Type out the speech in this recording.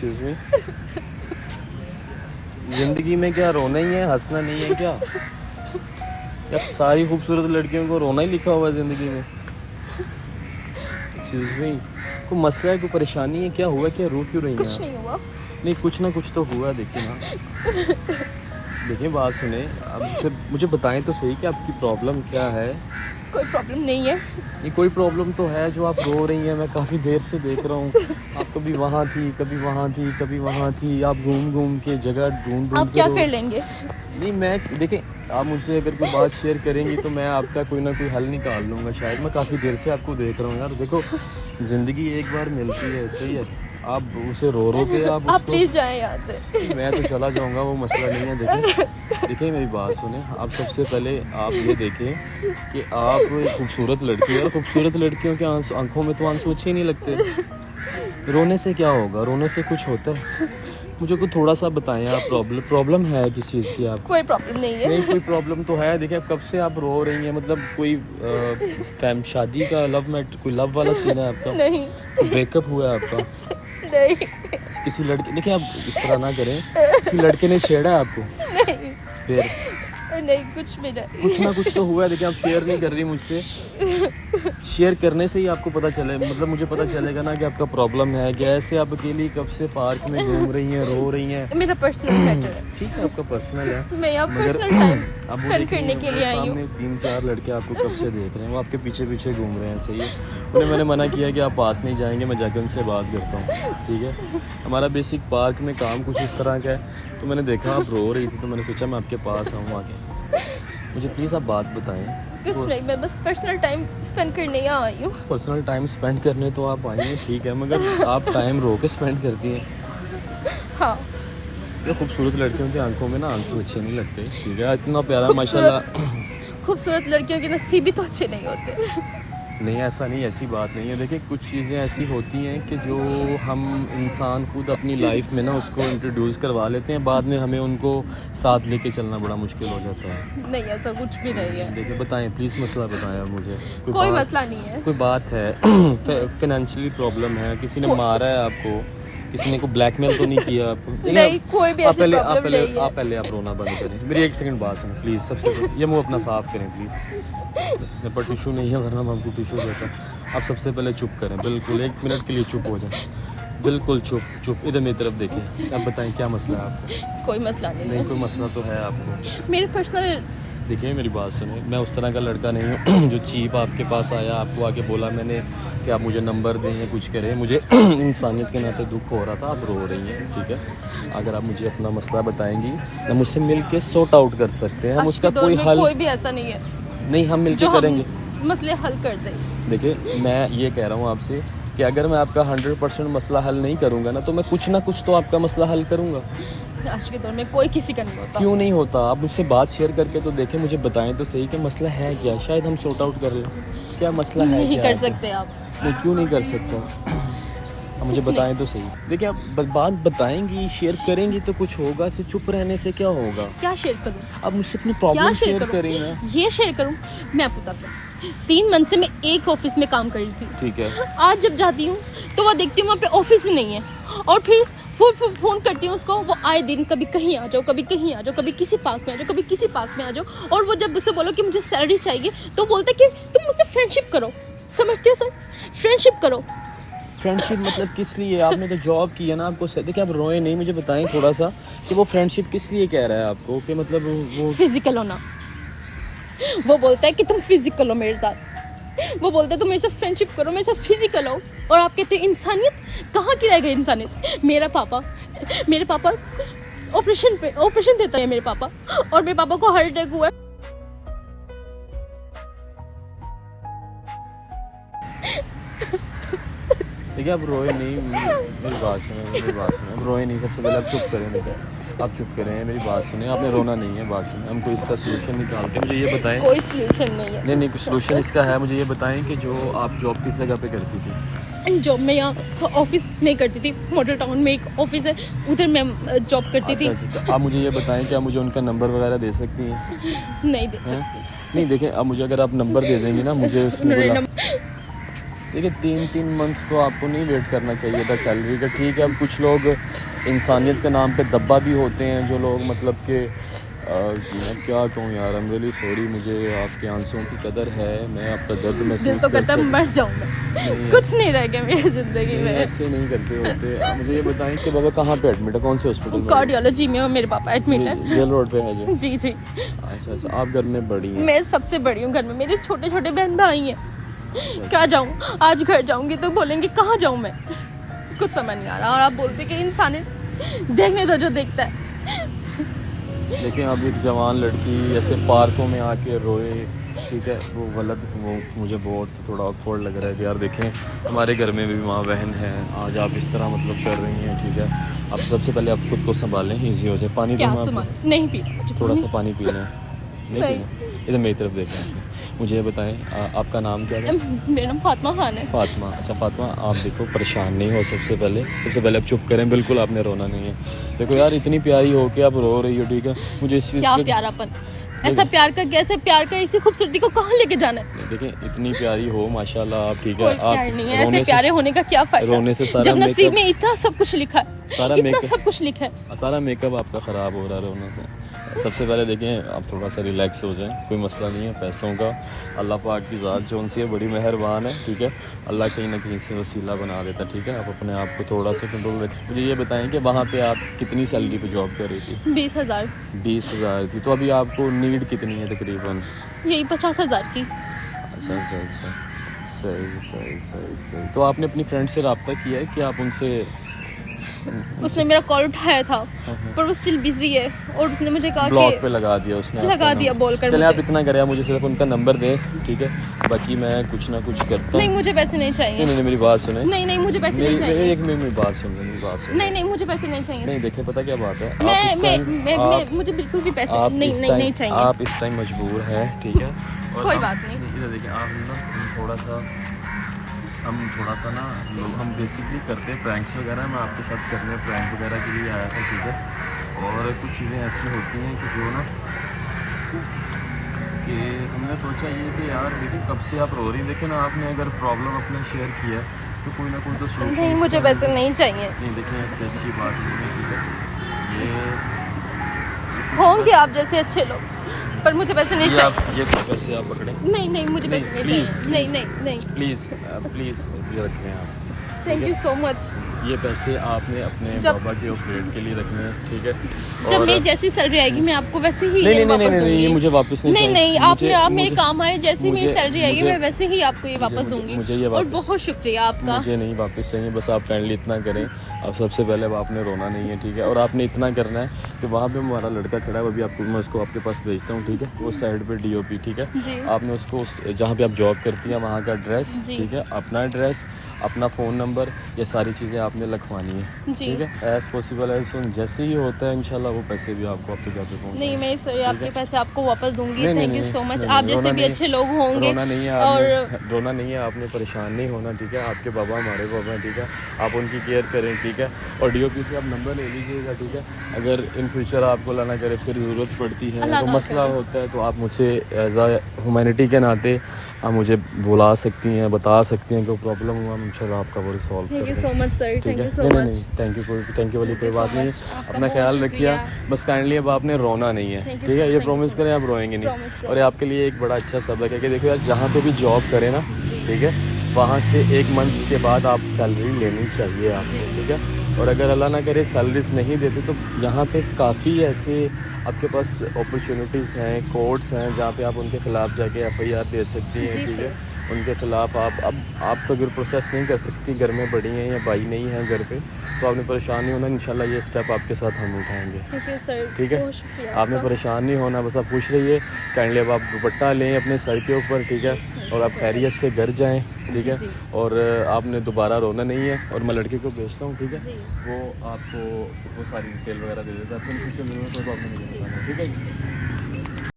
Excuse me, जिंदगी में क्या रोना ही है, हंसना नहीं है क्या? यार सारी खूबसूरत लड़कियों को रोना ही लिखा हुआ है ज़िंदगी में। एक्सक्यूज मी, कोई मसला है, कोई परेशानी है, क्या हुआ, क्या रो क्यों रही हैं? कुछ नहीं हुआ। नहीं कुछ ना कुछ तो हुआ, देखिए ना। देखिए बात सुने, अब मुझे बताएं तो सही कि आपकी प्रॉब्लम क्या है। कोई प्रॉब्लम नहीं है। ये कोई प्रॉब्लम तो है जो आप रो रही हैं, मैं काफ़ी देर से देख रहा हूँ। आप कभी वहाँ थी, कभी वहाँ थी, कभी वहाँ थी, आप घूम घूम के जगह ढूंढ आप क्या कर लेंगे? नहीं मैं देखें, आप मुझसे अगर कोई बात शेयर करेंगी तो मैं आपका कोई ना कोई हल निकाल लूँगा शायद। मैं काफ़ी देर से आपको देख रहा हूँ यार। देखो ज़िंदगी एक बार मिलती है, सही है, आप उसे रो के आप प्लीज़ जाएं यहाँ से। मैं तो चला जाऊंगा, वो मसला नहीं है। देखिए मेरी बात सुने, आप सबसे पहले आप ये देखें कि आप एक खूबसूरत लड़की है और खूबसूरत लड़कियों के आंखों में तो आंसू अच्छे ही नहीं लगते। रोने से क्या होगा, रोने से कुछ होता है? मुझे को थोड़ा सा बताएं आप, प्रॉब्लम है किस चीज़ की? आप कोई प्रॉब्लम नहीं है। नहीं कोई प्रॉब्लम तो है। देखिए कब से आप रो रही हैं, मतलब कोई शादी का कोई लव वाला सीन है आपका? नहीं। ब्रेकअप हुआ है आपका? नहीं। किसी लड़के, देखिए आप इस तरह ना करें, किसी लड़के ने छेड़ा है आपको? नहीं। फिर नहीं कुछ भी नहीं। कुछ ना कुछ तो हुआ है। देखिए आप शेयर नहीं कर रही मुझसे, शेयर करने से ही आपको पता चले, मतलब मुझे पता चलेगा ना कि आपका प्रॉब्लम है क्या। ऐसे आप अकेली कब से पार्क में घूम रही हैं, रो रही हैं? मेरा पर्सनल मैटर है। ठीक है आपका पर्सनल है, मैं यहाँ मगर पर्सनल टाइम अब वो स्पेंड करने के लिए आई हूँ। सामने 3-4 लड़के आपको कब से देख रहे हैं, वो आपके पीछे पीछे घूम रहे हैं, सही है। उन्हें मैंने मना किया कि आप पास नहीं जाएंगे, मैं जाकर उनसे बात करता हूँ, ठीक है। हमारा बेसिक पार्क में काम कुछ इस तरह का है, तो मैंने देखा आप रो रही थी तो मैंने सोचा मैं आपके पास आऊँ आके। मुझे प्लीज़ आप बात बताएं। कुछ नहीं, मैं बस पर्सनल टाइम स्पेंड करने यहाँ आई हूँ। पर्सनल टाइम स्पेंड करने तो आप आई हैं, ठीक है, मगर आप टाइम रो के स्पेंड करती हैं। हाँ। ये खूबसूरत लड़कियों की आंखों में ना आंसू अच्छे नहीं लगते, ठीक है। इतना प्यारा माशाल्लाह। खूबसूरत लड़कियों के नसीब भी तो अच्छे नहीं होते। नहीं ऐसा नहीं, ऐसी बात नहीं है। देखिए कुछ चीज़ें ऐसी होती हैं कि जो हम इंसान खुद अपनी लाइफ में ना उसको इंट्रोड्यूस करवा लेते हैं, बाद में हमें उनको साथ लेके चलना बड़ा मुश्किल हो जाता है। नहीं ऐसा कुछ भी नहीं है। देखिए बताएं प्लीज़, मसला बताएं आप मुझे। कोई मसला नहीं है। कोई बात है, फाइनेंशियली प्रॉब्लम है, किसी ने मारा है आपको, किसी ने को ब्लैकमेल तो नहीं किया आपको? नहीं कोई भी ऐसी प्रॉब्लम नहीं है। आप पहले रोना बंद करें, मेरी एक सेकंड बात सुनो प्लीज़। सबसे ये मुँह अपना साफ़ करें प्लीज़, मेरे पर टिशू नहीं है वरना मैं हमको टिशू देता। आप सबसे पहले चुप करें, बिल्कुल 1 मिनट के लिए चुप हो जाए, बिल्कुल चुप। इधर मेरी तरफ देखिए, आप बताएं क्या मसला है आपको? कोई मसला नहीं है। कोई मसला तो है आपको। मेरे पर्सनल, देखिए मेरी बात सुने, मैं उस तरह का लड़का नहीं हूँ जो चीप आपके पास आया, आपको आके बोला मैंने कि आप मुझे नंबर दें या कुछ करें। मुझे इंसानियत के नाते दुख हो रहा था, आप रो रही हैं, ठीक है। अगर आप मुझे अपना मसला बताएंगी, हम मुझसे मिल के सॉर्ट आउट कर सकते हैं, हम उसका कोई हल। कोई भी ऐसा नहीं है। नहीं हम मिल के करेंगे, मसले हल कर दें। देखिए मैं ये कह रहा हूँ आपसे कि अगर मैं आपका 100% मसला हल नहीं करूँगा ना, तो मैं कुछ ना कुछ तो आपका मसला हल करूँगा। आज के दौर में कोई किसी का नहीं होता। क्यों नहीं होता? आप मुझसे बात शेयर करके तो देखें, मुझे बताएं तो सही कि मसला है क्या, शायद हम सॉर्ट आउट कर लें। क्या मसला है? नहीं क्या कर सकते आप? नहीं क्यों नहीं कर सकता? आप मुझे बताएं तो सही। देखिए आप बात बताएंगी, शेयर करेंगी तो कुछ होगा, सिर्फ चुप रहने से क्या होगा? क्या शेयर करूं? आप मुझसे अपनी प्रॉब्लम शेयर करें ना। ये शेयर करूं? मैं आपको बताती हूं, 3 मंथ से मैं एक ऑफिस में काम कर रही थी, ठीक है। आज जब जाती हूँ तो वह देखती हूँ वहाँ पे ऑफिस ही नहीं है, और फिर फोन करती हूँ उसको, वो आए दिन कभी कहीं आ जाओ, कभी कहीं आ जाओ, कभी किसी पार्क में आ जाओ, कभी किसी पार्क में आ जाओ। और वो जब उससे बोलो कि मुझे सैलरी चाहिए तो बोलते कि तुम मुझसे फ्रेंडशिप करो। समझते हो सर? फ्रेंडशिप करो। फ्रेंडशिप मतलब किस लिए? आपने तो जॉब की है ना, आपको देखिए आप रोए नहीं, मुझे बताएं थोड़ा सा कि वो फ्रेंडशिप किस लिए कह रहा है आपको, कि मतलब वो फिजिकल होना। वो बोलता है कि तुम फिजिकल हो मेरे साथ, वो बोलते हैं तुम मेरे साथ फ्रेंडशिप करो, मेरे साथ फिजिकल हो। और आप कहते हैं इंसानियत कहाँ की रह गई इंसानियत? मेरे पापा ऑपरेशन देता है मेरे पापा, और मेरे पापा को हार्ट अटैक हुआ है। देखिए आप रोए नहीं, मेरी बात सुने, आप रोए नहीं। सबसे पहले आप चुप करें, देखिए आप चुप करें, मेरी बात सुने, आपने रोना नहीं है, बात सुने, हम कोई इसका सोल्यूशन निकालते हैं। मुझे ये बताएं। कोई सोल्यूशन नहीं है। नहीं कुछ सोल्यूशन इसका है। मुझे ये बताएं कि जो आप जॉब किस जगह पे करती थी? जॉब में यहाँ ऑफिस में करती थी, मॉडल टाउन में एक ऑफिस है, उधर मैं जॉब करती थी। अच्छा। आप मुझे ये बताएं कि आप मुझे उनका नंबर वगैरह दे सकती हैं? नहीं दे सकती। नहीं देखिए, अब मुझे अगर आप नंबर दे देंगी ना, मुझे उसमें देखिए 3-3 मंथ्स तो आपको नहीं वेट करना चाहिए था सैलरी का, ठीक है। अब कुछ लोग इंसानियत के नाम पे दब्बा भी होते हैं, जो लोग मतलब कि मैं क्या कहूँ यार, आई एम रियली सॉरी, मुझे आपके आंसुओं की कदर है, मैं आपका दर्द दिल महसूस तो कर करता है सकता मर जाऊँ मैं, कुछ नहीं रह गया मेरी ज़िंदगी नहीं, में। ऐसे नहीं करते होते। आप मुझे ये बताएं कि बाबा कहाँ पे एडमिट है, कौन से हॉस्पिटल में? कार्डियोलॉजी में मेरे पापा एडमिट है। जेल रोड पे है जो? जी जी। अच्छा अच्छा, आप घर में बड़ी हैं? मैं सबसे बड़ी हूँ घर में, मेरे छोटे छोटे बहन भाई हैं। क्या जाऊँ, आज घर जाऊँगी तो बोलेंगे कहाँ जाऊँ मैं, कुछ समझ नहीं आ रहा। और आप बोलते कि इंसानियत देखने दो जो देखता है। लेकिन अब एक जवान लड़की ऐसे पार्कों में आके रोए, ठीक है, वो गलत, वो मुझे बहुत थोड़ा ऑकवर्ड लग रहा है कि यार देखें हमारे घर में भी माँ बहन है, आज आप इस तरह मतलब कर रही हैं, ठीक है। अब सबसे पहले आप खुद को संभालें, ईजी हो जाए। पानी क्या दूँ सामान आपको? नहीं पी मुझे थोड़ा पानी। सा पानी पी लें। नहीं नहीं। पीना? इधर मेरी तरफ देखें। मुझे ये बताएं आपका नाम क्या है? मेरा नाम फातिमा खान है। फातिमा, अच्छा फातिमा, आप देखो परेशान नहीं हो, सबसे पहले आप चुप करें, बिल्कुल आपने रोना नहीं है। देखो यार इतनी प्यारी हो के आप रो रही हो, ठीक है, मुझे इस चीज़ क्या का प्यारापन, ऐसा प्यार का कैसे, प्यार का इसी खूबसूरती को कहाँ लेके जाना है? देखें इतनी प्यारी हो माशाल्लाह आप, ठीक कोई है। आप प्यार नहीं है, ऐसे प्यारे होने का क्या फायदा? रोने से सारा जब नसीब मेकअप, में इतना सब कुछ लिखा है, सारा इतना मेकअप, सब कुछ लिखा है। सारा मेकअप आपका ख़राब हो रहा है रोने से। सबसे पहले देखें आप थोड़ा सा रिलैक्स हो जाएं, कोई मसला नहीं है पैसों का, अल्लाह पाक की ज़ात जो उनसे बड़ी मेहरबान है, ठीक है। अल्लाह कहीं ना कहीं से वसीला बना देता, ठीक है। आप अपने आप को थोड़ा सा कंट्रोल रखें। मुझे ये बताएं कि वहाँ पे आप कितनी सैलरी पे जॉब कर रही थी? 20,000। 20,000 थी, तो अभी आपको नीड कितनी है तकरीबन? यही 50,000 की। अच्छा अच्छा अच्छा, सही सही सही सही। तो आपने अपनी फ्रेंड से रब्ता किया है कि आप उनसे? उसने मेरा कॉल उठाया था पर वो स्टिल बिजी है, और उसने मुझे कहा ब्लॉक कि पे लगा दिया उसने, लगा आपका दिया नंबर। बोलकर चलें आप मुझे। इतना करें, आप मुझे सिर्फ उनका नंबर दें, ठीक है, बाकी मैं कुछ ना कुछ करता नहीं हूँ। मुझे पैसे नहीं नहीं चाहिए। नहीं, मेरी बात सुने। नहीं नहीं मुझे पैसे नहीं चाहिए। एक मिनट, मेरी बात सुन, मेरी बात सुन। नहीं नहीं मुझे पैसे नहीं चाहिए। नहीं देखें, पता क्या बात है, मैं आप इस मैं टाइम मैं मैं मुझे बिल्कुल भी पैसे आप नहीं इस नहीं नहीं टाइम चाहिए। आप इस टाइम मजबूर हैं, ठीक है। और कोई हम- बात नहीं। इधर देखिए आप ना थोड़ा सा ना लोग हम बेसिकली करते हैं प्रैंक्स वगैरह, मैं आपके साथ करने प्रैंक वगैरह के लिए आया था, ठीक है। और कुछ चीज़ें ऐसी होती हैं कि जो ना कि हमने सोचा ये कि यार देखिए कब से आप रो रही, देखिए ना आपने अगर प्रॉब्लम अपना शेयर किया है तो कोई ना कोई तो सोल्यूशन। नहीं मुझे पैसे नहीं चाहिए। नहीं देखिए ऐसी अच्छी बात नहीं है, ठीक है। ये होंगे आप जैसे अच्छे लोग, पर मुझे पैसे नहीं ये आप चाहिए। ये पैसे आप पकड़ें, नहीं नहीं मुझे पैसे नहीं प्लीज़, चाहिए। नहीं नहीं नहीं। प्लीज़ प्लीज़ ये रख लें आप। Thank you so much. ये पैसे आपने अपने जब- बाबा के ऑपरेट के लिए रखने हैं, ठीक है। जब और मेरी जैसी सैलरी आएगी मैं आपको वैसे ही नहीं ये नहीं नहीं वापस नहीं नहीं, ये दूंगी। मुझे वापस नहीं नहीं चाहिए। नहीं आपने आप मेरे मुझे- काम आए, जैसे मेरी मुझे- सैलरी आएगी मुझे- मैं वैसे ही आपको ये वापस दूंगी। मुझे ये और वापस- बहुत शुक्रिया आपका। मुझे नहीं वापस चाहिए, बस आप काइंडली इतना करें। अब सबसे पहले अब आपने रोना नहीं है, ठीक है। और आपने इतना करना है कि वहाँ पे हमारा लड़का खड़ा है, वो भी आपको मैं उसको आपके पास भेजता हूँ, ठीक है। वो साइड पे DOP, ठीक है। जी। आपने उसको जहाँ पे आप जॉब करती हैं वहाँ का एड्रेस, जी। ठीक है, अपना एड्रेस, अपना फ़ोन नंबर, ये सारी चीज़ें आपने लिखवानी है, जी। ठीक है। एज़ पॉसिबल एज सुन जैसे ही होता है इंशाल्लाह वो पैसे भी आपको आपके घर पे पहुँच नहीं मैं सर आपके पैसे आपको वापस दूंगी। नहीं, थैंक नहीं, यू सो मच। नहीं, आप नहीं, जैसे रोना भी नहीं- अच्छे लोग होंगे। रोना नहीं है और आपने, रोना नहीं है आपने, परेशान नहीं होना, ठीक है। आपके बाबा हमारे बाबा हैं, ठीक है, आप उनकी केयर करें, ठीक है। और DOP से आप नंबर ले लीजिएगा, ठीक है। अगर इन फ्यूचर आपको लाना करे फिर ज़रूरत पड़ती है अल्लाह तो ना मसला करे। होता है तो आप मुझसे एज आ ह्यूमैनिटी के नाते आप मुझे बुला सकती हैं, बता सकती हैं कि प्रॉब्लम हुआ, इंशाल्लाह आपका वो रिसॉल्व थैंक यू कर सो दें, मच सर। ठीक थैंक है। यू सो नहीं नहीं मच। नहीं, थैंक यू वाली कोई you बात so नहीं है। much। आपका अपना बहुत ख्याल शुक्रिया। रखिए, बस काइंडली अब आपने रोना नहीं है, Thank you, ठीक है। ये thank you प्रॉमिस so करें आप रोएंगे नहीं। Promise, और ये आपके लिए एक बड़ा अच्छा सबक है कि देखो यार जहाँ पे भी जॉब करें ना, ठीक है, वहाँ से 1 मंथ के बाद आप सैलरी लेनी चाहिए आपको, ठीक है। और अगर अल्लाह ना करे सैलरीज नहीं देते तो यहाँ पे काफ़ी ऐसे आपके पास अपॉर्चुनिटीज़ हैं, कोर्ट्स हैं जहाँ पे आप उनके ख़िलाफ़ जाके FIR दे सकती हैं, जी, ठीक है। उनके ख़िलाफ़ आप तो अगर प्रोसेस नहीं कर सकती, घर में बड़ी हैं या भाई नहीं हैं घर पे, तो आपने परेशान नहीं होना, इंशाल्लाह ये स्टेप आपके साथ हम उठाएंगे, थैंक यू सर। ठीक है। बहुत शुक्रिया आपने आपका। परेशान नहीं होना, बस आप खुश रहिए। काइंडली अब आप दुपट्टा लें अपने सर के ऊपर, ठीक है, और आप खैरियत से घर जाएं, ठीक है। जी। और आपने दोबारा रोना नहीं है। और मैं लड़के को भेजता हूँ, ठीक है, जी। वो आपको वो सारी डिटेल वगैरह दे देता है, आपको फ्यूचर ज़रूरत हो तो आपने मुझे बताना, ठीक है।